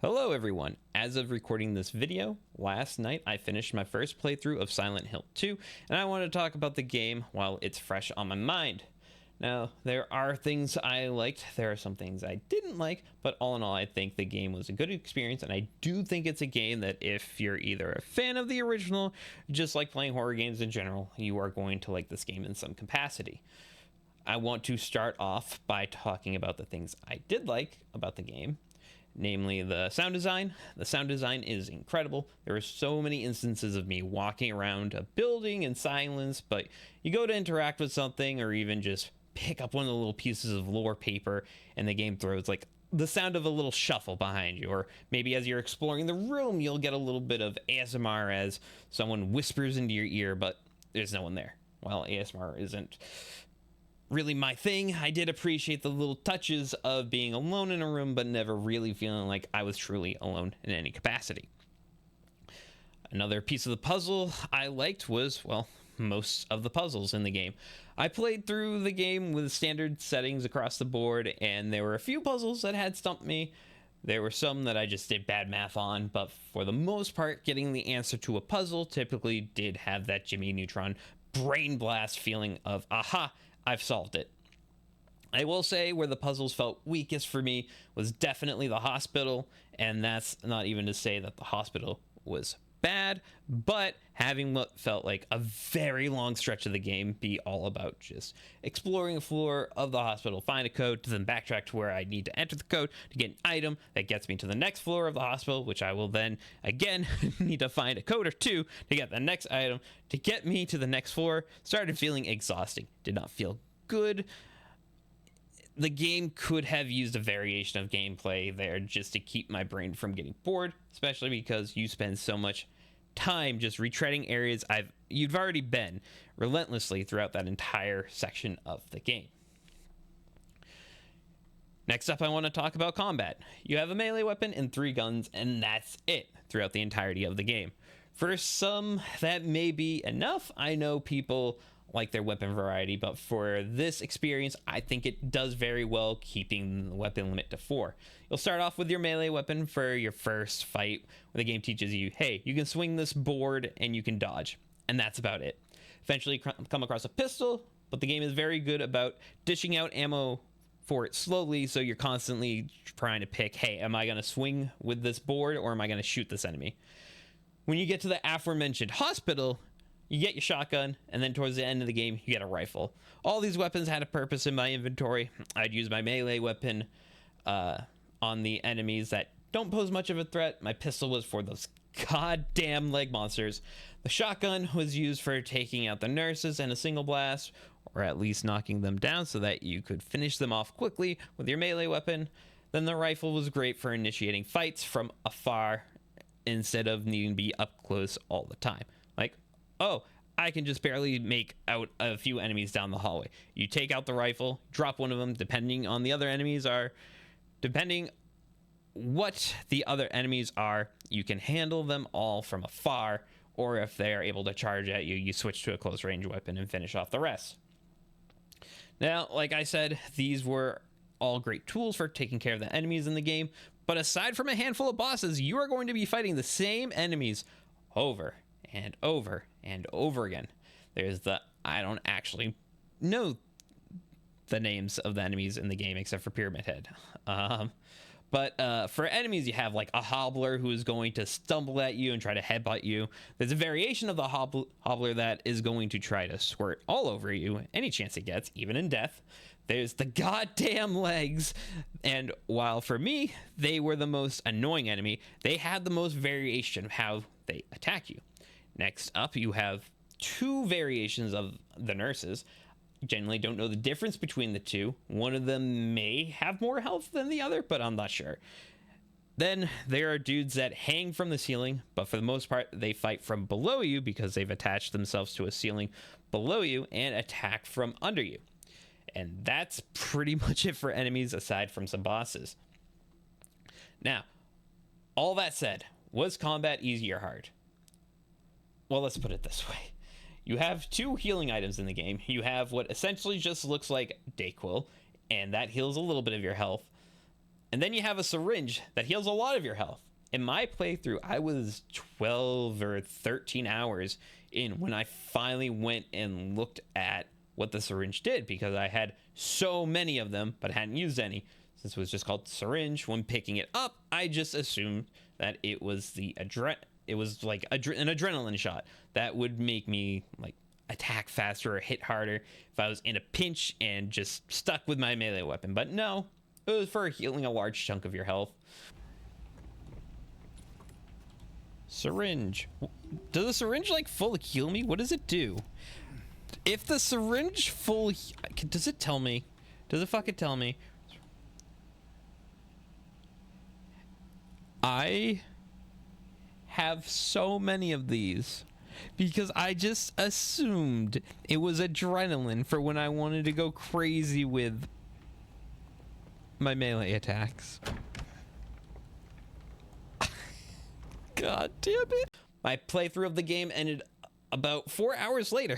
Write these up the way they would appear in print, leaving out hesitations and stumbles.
Hello everyone! As of recording this video, last night I finished my first playthrough of Silent Hill 2, and I want to talk about the game while it's fresh on my mind. Now, there are things I liked, there are some things I didn't like, but all in all I think the game was a good experience, and I do think it's a game that if you're either a fan of the original, just like playing horror games in general, you are going to like this game in some capacity. I want to start off by talking about the things I did like about the game, namely the sound design. The sound design is incredible. There are so many instances of me walking around a building in silence, but you go to interact with something or even just pick up one of the little pieces of lore paper and the game throws like the sound of a little shuffle behind you, or maybe as you're exploring the room you'll get a little bit of ASMR as someone whispers into your ear but there's no one there. Well, ASMR isn't really my thing. I did appreciate the little touches of being alone in a room, but never really feeling like I was truly alone in any capacity. Another piece of the puzzle I liked was, well, most of the puzzles in the game. I played through the game with standard settings across the board, and there were a few puzzles that had stumped me. There were some that I just did bad math on, but for the most part, getting the answer to a puzzle typically did have that Jimmy Neutron brain blast feeling of, aha, I've solved it. I will say where the puzzles felt weakest for me was definitely the hospital, and that's not even to say that the hospital was bad, but having what felt like a very long stretch of the game be all about just exploring the floor of the hospital, find a code, to then backtrack to where I need to enter the code to get an item that gets me to the next floor of the hospital, which I will then again need to find a code or two to get the next item to get me to the next floor. Started feeling exhausting, did not feel good. The game could have used a variation of gameplay there just to keep my brain from getting bored, especially because you spend so much time just retreading areas you've already been relentlessly throughout that entire section of the game. Next up, I want to talk about combat. You have a melee weapon and 3 guns, and that's it throughout the entirety of the game. For some, that may be enough. I know people like their weapon variety, but for this experience I think it does very well keeping the weapon limit to 4. You'll start off with your melee weapon for your first fight where the game teaches you, hey, you can swing this board and you can dodge, and that's about it. Eventually come across a pistol, but the game is very good about dishing out ammo for it slowly, so you're constantly trying to pick, hey, am I going to swing with this board or am I going to shoot this enemy? When you get to the aforementioned hospital, you get your shotgun, and then towards the end of the game, you get a rifle. All these weapons had a purpose in my inventory. I'd use my melee weapon on the enemies that don't pose much of a threat. My pistol was for those goddamn leg monsters. The shotgun was used for taking out the nurses in a single blast, or at least knocking them down so that you could finish them off quickly with your melee weapon. Then the rifle was great for initiating fights from afar instead of needing to be up close all the time. Like, oh, I can just barely make out a few enemies down the hallway. You take out the rifle, drop one of them, depending what the other enemies are, you can handle them all from afar, or if they are able to charge at you, you switch to a close range weapon and finish off the rest. Now, like I said, these were all great tools for taking care of the enemies in the game, but aside from a handful of bosses, you are going to be fighting the same enemies over and over and over again. There's I don't actually know the names of the enemies in the game except for Pyramid Head. But for enemies, you have like a hobbler who is going to stumble at you and try to headbutt you. There's a variation of the hobbler that is going to try to squirt all over you any chance it gets, even in death. There's the goddamn legs, and while for me they were the most annoying enemy, they had the most variation of how they attack you. Next up, you have 2 variations of the nurses. Generally don't know the difference between the 2. One of them may have more health than the other, but I'm not sure. Then there are dudes that hang from the ceiling, but for the most part they fight from below you because they've attached themselves to a ceiling below you and attack from under you. And that's pretty much it for enemies aside from some bosses. Now, all that said, was combat easy or hard? Well, let's put it this way. You have 2 healing items in the game. You have what essentially just looks like Dayquil, and that heals a little bit of your health. And then you have a syringe that heals a lot of your health. In my playthrough, I was 12 or 13 hours in when I finally went and looked at what the syringe did, because I had so many of them but hadn't used any. Since it was just called syringe, when picking it up, I just assumed that it was an adrenaline shot that would make me like attack faster or hit harder if I was in a pinch and just stuck with my melee weapon. But no, it was for healing a large chunk of your health. Syringe. Does the syringe like fully heal me? What does it do? If the syringe does it tell me? Does it fucking tell me? I have so many of these because I just assumed it was adrenaline for when I wanted to go crazy with my melee attacks. God damn it. My playthrough of the game ended about 4 hours later.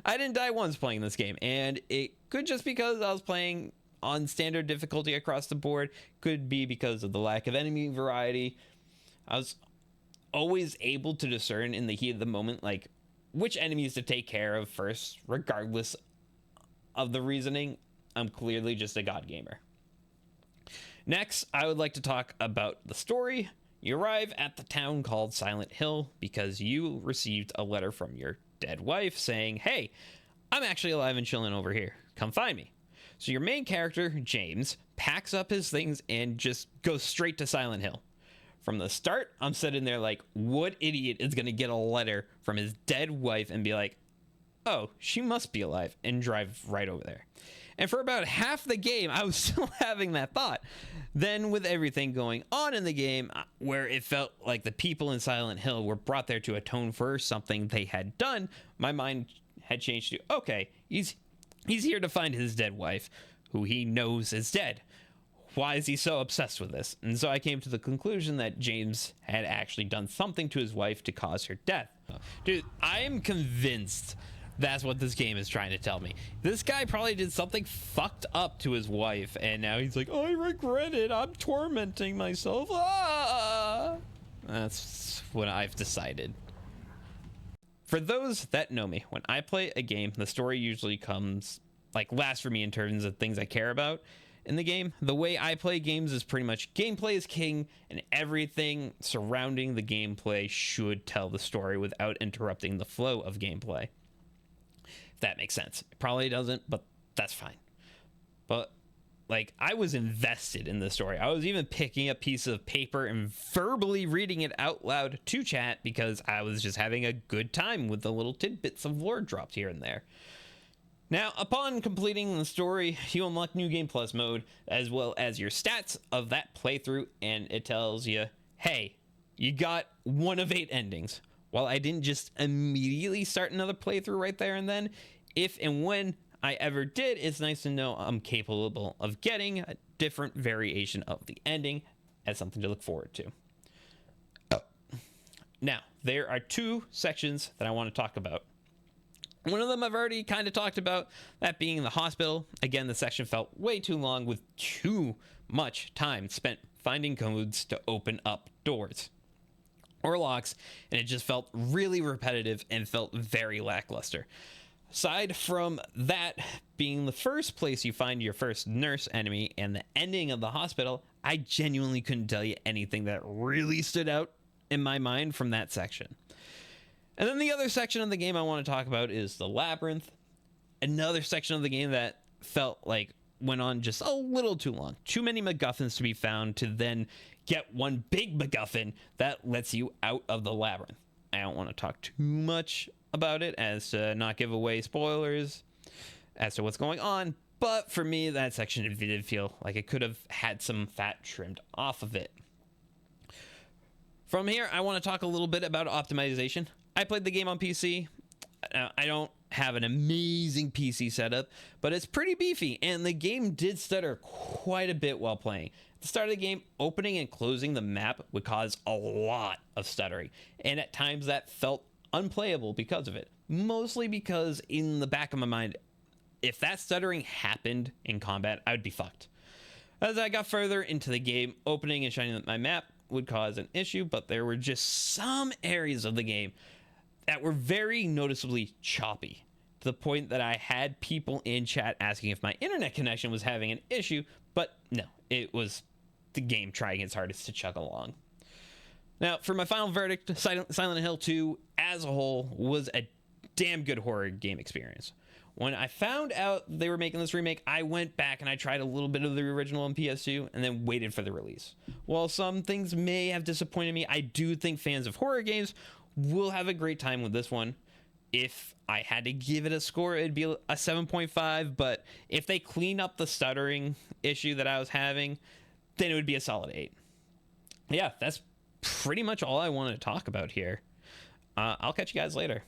I didn't die once playing this game, and it could just because I was playing on standard difficulty across the board, could be because of the lack of enemy variety. I was always able to discern in the heat of the moment like which enemies to take care of first, regardless of the reasoning. I'm clearly just a god gamer. Next, I would like to talk about the story. You arrive at the town called Silent Hill because you received a letter from your dead wife saying, hey, I'm actually alive and chilling over here. Come find me. So your main character, James, packs up his things and just goes straight to Silent Hill. From the start, I'm sitting there like, what idiot is going to get a letter from his dead wife and be like, oh, she must be alive, and drive right over there. And for about half the game, I was still having that thought. Then with everything going on in the game, where it felt like the people in Silent Hill were brought there to atone for something they had done, my mind had changed to, okay, he's here to find his dead wife, who he knows is dead. Why is he so obsessed with this? And so I came to the conclusion that James had actually done something to his wife to cause her death. Dude, I am convinced that's what this game is trying to tell me. This guy probably did something fucked up to his wife, and now he's like, I regret it. I'm tormenting myself. Ah! That's what I've decided. For those that know me, when I play a game, the story usually comes like last for me in terms of things I care about in the game. The way I play games is pretty much gameplay is king, and everything surrounding the gameplay should tell the story without interrupting the flow of gameplay. If that makes sense. It probably doesn't, but that's fine. But like, I was invested in the story. I was even picking up pieces of paper and verbally reading it out loud to chat because I was just having a good time with the little tidbits of lore dropped here and there. Now, upon completing the story, you unlock New Game Plus mode, as well as your stats of that playthrough, and it tells you, hey, you got 1 of 8 endings. While I didn't just immediately start another playthrough right there and then, if and when I ever did, it's nice to know I'm capable of getting a different variation of the ending as something to look forward to. Now, there are 2 sections that I want to talk about. One of them I've already kind of talked about, that being the hospital. Again, the section felt way too long with too much time spent finding codes to open up doors or locks, and it just felt really repetitive and felt very lackluster. Aside from that being the first place you find your first nurse enemy and the ending of the hospital, I genuinely couldn't tell you anything that really stood out in my mind from that section. And then the other section of the game I want to talk about is the labyrinth. Another section of the game that felt like went on just a little too long. Too many MacGuffins to be found to then get one big MacGuffin that lets you out of the labyrinth. I don't want to talk too much about it as to not give away spoilers as to what's going on, but for me, that section did feel like it could have had some fat trimmed off of it. From here, I want to talk a little bit about optimization. I played the game on PC. I don't have an amazing PC setup, but it's pretty beefy, and the game did stutter quite a bit while playing. At the start of the game, opening and closing the map would cause a lot of stuttering, and at times that felt unplayable because of it. Mostly because in the back of my mind, if that stuttering happened in combat, I would be fucked. As I got further into the game, opening and shining my map would cause an issue, but there were just some areas of the game that were very noticeably choppy, to the point that I had people in chat asking if my internet connection was having an issue, but no, it was the game trying its hardest to chug along. Now, for my final verdict, Silent Hill 2 as a whole was a damn good horror game experience. When I found out they were making this remake, I went back and I tried a little bit of the original on PS2 and then waited for the release. While some things may have disappointed me, I do think fans of horror games will have a great time with this one. If I had to give it a score, it'd be a 7.5, but if they clean up the stuttering issue that I was having, then it would be a solid 8. Yeah, that's pretty much all I wanted to talk about here. I'll catch you guys later.